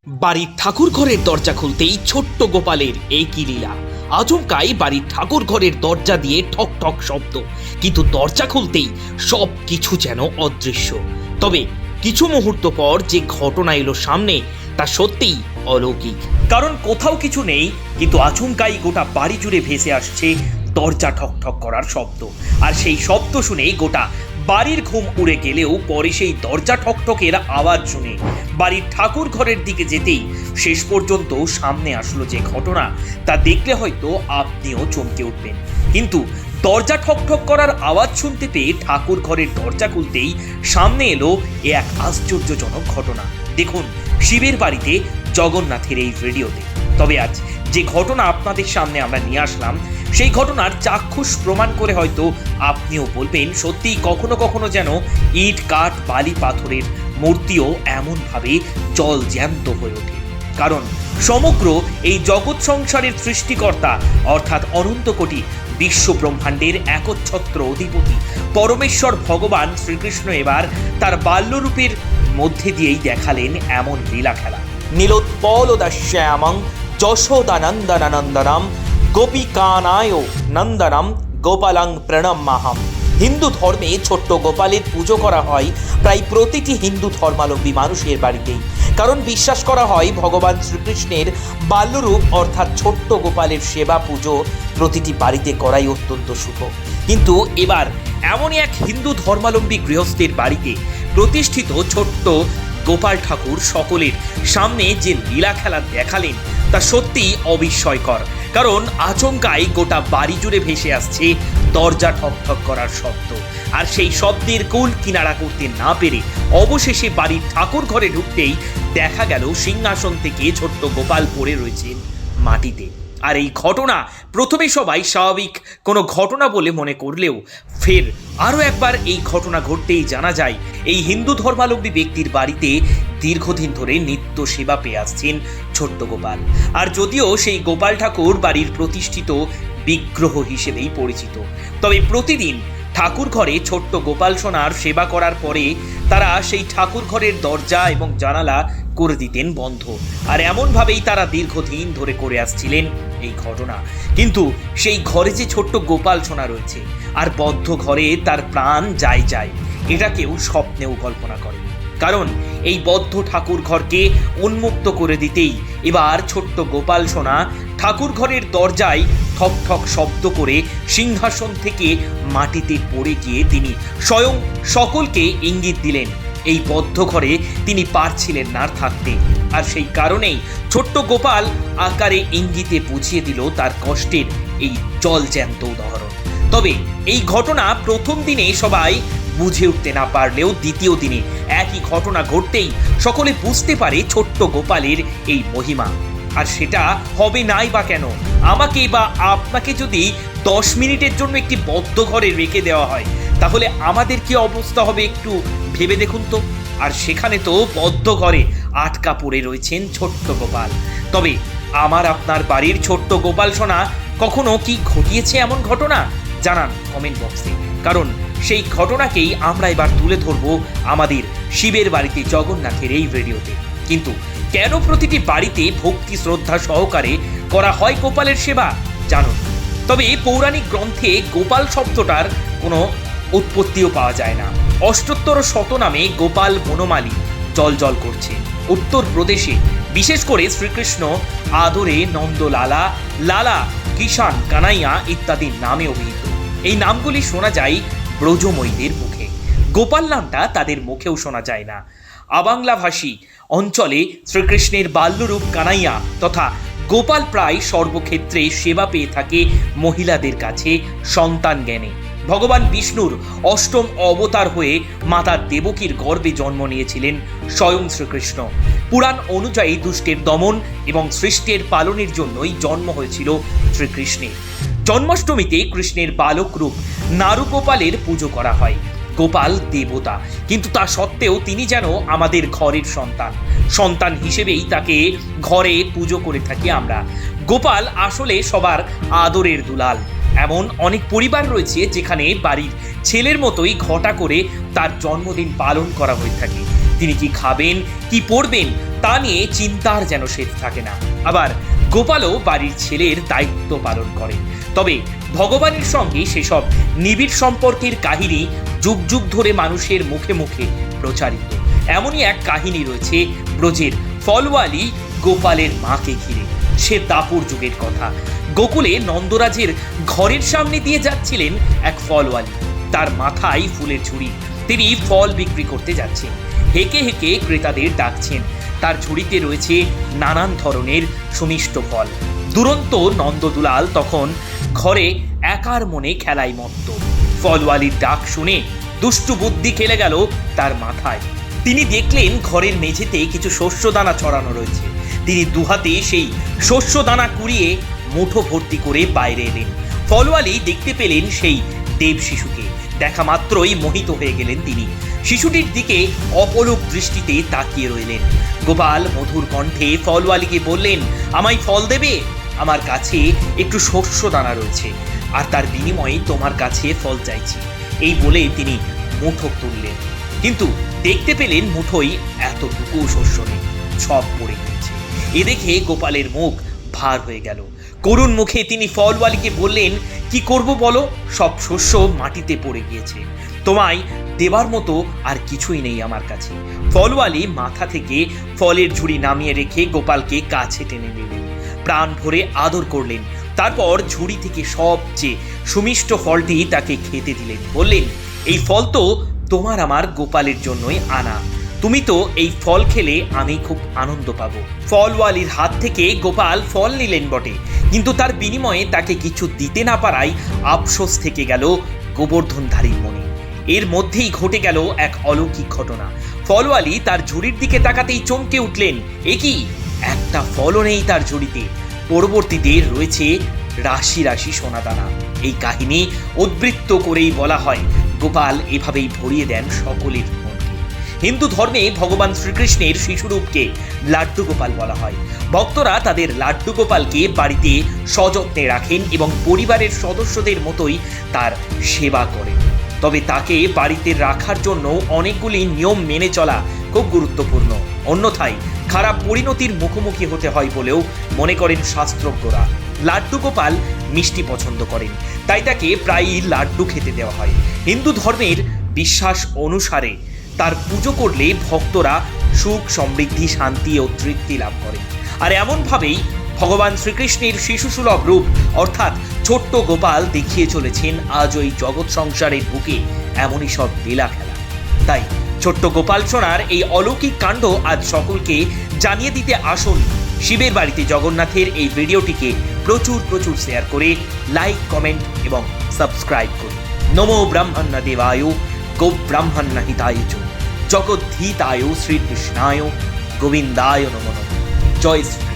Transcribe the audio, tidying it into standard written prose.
বাড়ির ঠাকুর ঘরের দরজা খুলতেই ছোট্ট গোপালের একই লীলা। আচমকাই বাড়ির ঠাকুর ঘরের দরজা দিয়ে ঠক ঠক শব্দ, কিন্তু দরজা খুলতেই সব কিছু যেন অদৃশ্য। তবে কিছু মুহূর্ত পর যে ঘটনা এলো সামনে তা সত্যিই অলৌকিক। কারণ কোথাও কিছু নেই, কিন্তু আচমকাই গোটা বাড়ি জুড়ে ভেসে আসছে দরজা ঠক ঠক করার শব্দ। আর সেই শব্দ শুনেই গোটা বাড়ির ঘুম উড়ে গেলেও পরে সেই দরজা ঠকঠকের আওয়াজ শুনে বাড়ির ঠাকুর ঘরের দিকে যেতেই শেষ পর্যন্ত সামনে আসলো যে ঘটনা, তা দেখলে হয়তো আপনিও চমকে উঠবেন। কিন্তু দরজা ঠকঠক করার আওয়াজ শুনতে পেয়ে ঠাকুর ঘরের দরজা খুলতেই সামনে এলো এক আশ্চর্যজনক ঘটনা। দেখুন শিবের বাড়িতে জগন্নাথের এই ভিডিওতে। তবে আজ যে ঘটনা আপনাদের সামনে আমরা নিয়ে আসলাম, সেই ঘটনার চাক্ষুষ প্রমাণ করে হয়তো আপনিও বলবেন সত্যিই কখনো কখনো যেন ইট কাঠ বালি পাথরের মূর্তিও এমনভাবে জল জ্যান্ত হয়ে ওঠে। কারণ সমগ্র এই জগৎ সংসারের সৃষ্টিকর্তা অর্থাৎ অনন্ত কোটি বিশ্ব ব্রহ্মাণ্ডের একচ্ছত্র অধিপতি পরমেশ্বর ভগবান শ্রীকৃষ্ণ এবার তার বাল্যরূপের মধ্যে দিয়েই দেখালেন এমন লীলা খেলা। নীলোৎপলদাস্যামং যশোদানন্দনানন্দনাম গোপিকানায় নন্দনম গোপালং প্রণমাহম। হিন্দু ধর্মে ছোট্ট গোপালের পুজো করা হয় প্রায় প্রতিটি হিন্দু ধর্মাবলম্বী মানুষের বাড়িতেই। কারণ বিশ্বাস করা হয় ভগবান শ্রীকৃষ্ণের বাল্যরূপ অর্থাৎ ছোট্ট গোপালের সেবা পুজো প্রতিটি বাড়িতে করাই অত্যন্ত শুভ। কিন্তু এবার এমনই এক হিন্দু ধর্মাবলম্বী গৃহস্থের বাড়িতে প্রতিষ্ঠিত ছোট্ট গোপাল ঠাকুর সকলের সামনে যে লীলা খেলা দেখালেন তা সত্যিই অবিস্ময়কর। কারণ আচমকাই গোটা বাড়ি জুড়ে ভেসে আসছে দরজা ঠকঠক করার শব্দ। আর সেই শব্দের কুল কিনারা করতে না পেরে অবশেষে বাড়ির ঠাকুর ঘরে ঢুকতেই দেখা গেল সিংহাসন থেকে ছোট্ট গোপাল পড়ে রয়েছেন মাটিতে। আর এই ঘটনা প্রথমে সবাই স্বাভাবিক কোনো ঘটনা বলে মনে করলেও ফের আরও একবার এই ঘটনা ঘটতেই জানা যায় এই হিন্দু ধর্মাবলম্বী ব্যক্তির বাড়িতে দীর্ঘদিন ধরে নিত্য সেবা পেয়ে আসছেন ছোট্ট গোপাল। আর যদিও সেই গোপাল ঠাকুর বাড়ির প্রতিষ্ঠিত বিগ্রহ হিসেবেই পরিচিত, তবে প্রতিদিন ঠাকুর ঘরে ছোট্ট গোপাল সোনার সেবা করার পরে তারা সেই ঠাকুর ঘরের দরজা এবং জানালা করে দিতেন বন্ধ। আর এমনভাবেই তারা দীর্ঘদিন ধরে করে আসছিলেন এই ঘটনা। কিন্তু সেই ঘরে যে ছোট্ট গোপাল সোনা রয়েছে আর বদ্ধ ঘরে তার প্রাণ যায়, এটা কেউ স্বপ্নেও কল্পনা করে। কারণ এই বদ্ধ ঠাকুর ঘরকে উন্মুক্ত করে দিতেই এবার ছোট্ট গোপাল সোনা ঠাকুর ঘরের দরজায় ঠক ঠক শব্দ করে সিংহাসন থেকে মাটিতে পড়ে গিয়ে তিনি স্বয়ং সকলকে ইঙ্গিত দিলেন এই বদ্ধ ঘরে তিনি পারছিলেন না থাকতে। আর সেই কারণেই ছোট্ট গোপাল আকারে ইঙ্গিতে বুঝিয়ে দিল তার কষ্টের এই জলজ্যান্ত উদাহরণ। তবে এই ঘটনা প্রথম দিনে সবাই বুঝে উঠতে না পারলেও দ্বিতীয় দিনে একই ঘটনা ঘটতেই সকলে বুঝতে পারে ছোট্ট গোপালের এই মহিমা। আর সেটা হবে নাই বা কেন, আমাকে বা আপনাকে যদি 10 মিনিটের জন্য একটি বদ্ধ ঘরে রেখে দেওয়া হয় তাহলে আমাদের কি অবস্থা হবে একটু ভেবে দেখুন তো। আর সেখানে তো বদ্ধ ঘরে আটকা পড়ে রয়েছেন ছোট্ট গোপাল। তবে আমার আপনার বাড়ির ছোট্ট গোপাল সোনা কখনো কি ঘটিয়েছে এমন ঘটনা? জানান কমেন্ট বক্সে। কারণ সেই ঘটনাকেই আমরা এবার তুলে ধরবো আমাদের শিবের বাড়িতে জগন্নাথের এই ভিডিওতে। কিন্তু কেন প্রতিটি বাড়িতে ভক্তি শ্রদ্ধা সহকারে করা হয় গোপালের সেবা জানুন। তবে পৌরাণিক গ্রন্থে গোপাল শব্দটার কোনো উৎপত্তিও পাওয়া যায় না। অষ্টোত্তর শতনামে গোপাল বনমালী জল করছে উত্তরপ্রদেশে, বিশেষ করে শ্রীকৃষ্ণ আদরে নন্দলালা, লালা, কিষান, কানাইয়া ইত্যাদি নামে অভিহিত। এই নামগুলি শোনা যায় ব্রজময়ীদের মুখে, গোপাল নামটা তাদের মুখেও শোনা যায় না। আবাংলাভাষী অঞ্চলে শ্রীকৃষ্ণের বাল্যরূপ কানাইয়া তথা গোপাল প্রায় সর্বক্ষেত্রে সেবা পেয়ে থাকে মহিলাদের কাছে সন্তান জ্ঞানে। ভগবান বিষ্ণুর অষ্টম অবতার হয়ে মাতা দেবকীর গর্ভে জন্ম নিয়েছিলেন স্বয়ং শ্রীকৃষ্ণ। পুরাণ অনুযায়ী দুষ্টের দমন এবং সৃষ্টির পালনের জন্যই জন্ম হয়েছিল শ্রীকৃষ্ণের। জন্মাষ্টমীতে কৃষ্ণের বালক রূপ নারুগোপালের পুজো করা হয়। গোপাল দেবতা, কিন্তু তা সত্ত্বেও তিনি যেন আমাদের ঘরের সন্তান হিসেবেই তাকে ঘরে পুজো করে থাকি আমরা। গোপাল আসলে সবার আদরের দুলাল। এমন অনেক পরিবার রয়েছে যেখানে বাড়ির ছেলের মতোই ঘটা করে তার জন্মদিন পালন করা হয়ে থাকে। তিনি কি খাবেন, কি পরবেন তা নিয়ে চিন্তার যেন শেষ থাকে না। আবার গোপালও বাড়ির ছেলের দায়িত্ব পালন করে। তবে ভগবানের সঙ্গে সেসব নিবিড় সম্পর্কের কাহিনী যুগ যুগ ধরে মানুষের মুখে মুখে প্রচারিত। এমনই এক কাহিনী রয়েছে ব্রজের ফলওয়ালি গোপালের মাকে ঘিরে। সে দাপুর যুগের কথা। গোকুলে নন্দরাজের ঘরের সামনে দিয়ে যাচ্ছিলেন এক ফলওয়ালি। তার মাথায় ফুলের ঝুড়ি। তিনি ফল বিক্রি করতে যাচ্ছেন। হেঁকে হেঁকে ক্রেতাদের ডাকছেন। তার ঝুড়িতে রয়েছে নানান ধরনের সুমিষ্ট ফল। দুরন্ত নন্দদুলাল তখন ঘরে একার মনে খেলায় মত্ত। ফলওয়ালির ডাক শুনে দুষ্টু বুদ্ধি খেলে গেল তার মাথায়। তিনি দেখলেন ঘরের মেঝেতে কিছু শস্যদানা ছড়ানো রয়েছে। তিনি দুহাতে সেই শস্যদানা কুড়িয়ে মুঠো ভর্তি করে বাইরে এলেন। ফলওয়ালি দেখতে পেলেন সেই দেব শিশুকে। দেখা মাত্রই মোহিত হয়ে গেলেন তিনি। শিশুটির দিকে অপলক দৃষ্টিতে তাকিয়ে রইলেন। গোপাল মধুর কণ্ঠে ফলওয়ালিকে বললেন, আমায় ফল দেবে? আমার কাছে একটু শস্যদানা রয়েছে, আর তার বিনিময়ে তোমার কাছে ফল চাইছি। এই বলে তিনি মুঠো তুললেন, কিন্তু দেখতে পেলেন মুঠোই এতটুকু শস্য নেই, সব পড়ে গিয়েছে। এ দেখে গোপালের মুখ ভার হয়ে গেল। করুণ মুখে তিনি ফলওয়ালিকে বললেন, কি করব বলো? সব শস্য মাটিতে পড়ে গিয়েছে। তোমায় দেবার মতো আর কিছুই নেই আমার কাছে। ফলওয়ালি মাথা থেকে ফলের ঝুড়ি নামিয়ে রেখে গোপালকে কাছে টেনে নিলেন, প্রাণ ভরে আদর করলেন। তারপর ঝুড়ি থেকে সবচেয়ে সুমিষ্ট ফলটি তাকে খেতে দিলেন। বললেন, এই ফল তো তোমার আমার গোপালের জন্যই আনা। তুমি তো এই ফল খেলে আমি খুব আনন্দ পাবো। ফলওয়ালির হাত থেকে গোপাল ফল নিলেন বটে, কিন্তু তার বিনিময়ে তাকে কিছু দিতে না পারায় আফসোস থেকে গেল গোবর্ধনধারীর মনে। এর মধ্যেই ঘটে গেল এক অলৌকিক ঘটনা। ফলওয়ালি তার ঝুড়ির দিকে তাকাতেই চমকে উঠলেন। এ কি, একটা ফলও নেই তার ঝুড়িতে। পরবর্তীতে রয়েছে রাশি রাশি সোনাদানা। এই কাহিনী উদ্বৃত্ত করেই বলা হয়, গোপাল এভাবেই ভরিয়ে দেন সকলের মনকে। হিন্দু ধর্মে ভগবান শ্রীকৃষ্ণের শিশুরূপকে লাড্ডু গোপাল বলা হয়। ভক্তরা তাদের লাড্ডু গোপালকে বাড়িতে সযত্নে রাখেন এবং পরিবারের সদস্যদের মতোই তার সেবা করেন। তবে তাকে বাড়িতে রাখার জন্য অনেকগুলি নিয়ম মেনে চলা খুব গুরুত্বপূর্ণ, অন্যথায় খারাপ পরিণতির মুখোমুখি হতে হয় বলেও মনে করেন শাস্ত্রজ্ঞরা। লাড্ডু গোপাল মিষ্টি পছন্দ করেন, তাই তাকে প্রায়ই লাড্ডু খেতে দেওয়া হয়। হিন্দু ধর্মের বিশ্বাস অনুসারে তার পুজো করলে ভক্তরা সুখ, সমৃদ্ধি, শান্তি ও তৃপ্তি লাভ করেন। আর এমনভাবেই ভগবান শ্রীকৃষ্ণের শিশুসুলভ রূপ অর্থাৎ ছোট্ট গোপাল দেখিয়ে চলেছেন আজ ওই জগৎ সংসারের বুকে এমনই সব লীলা খেলা। তাই ছোট্ট গোপাল সোনার এই অলৌকিক কাণ্ড আজ সকলকে জানিয়ে দিতে আসুন। শিবের বাড়িতে জগন্নাথের এই ভিডিওটিকে প্রচুর শেয়ার করে লাইক, কমেন্ট এবং সাবস্ক্রাইব করুন। নমো ব্রহ্মণ্য দেবায় গো ব্রাহ্মণ্য হিতায় চ জগদ্ধিতায় শ্রীকৃষ্ণায় গোবিন্দায় নমঃ। জয় শ্রী।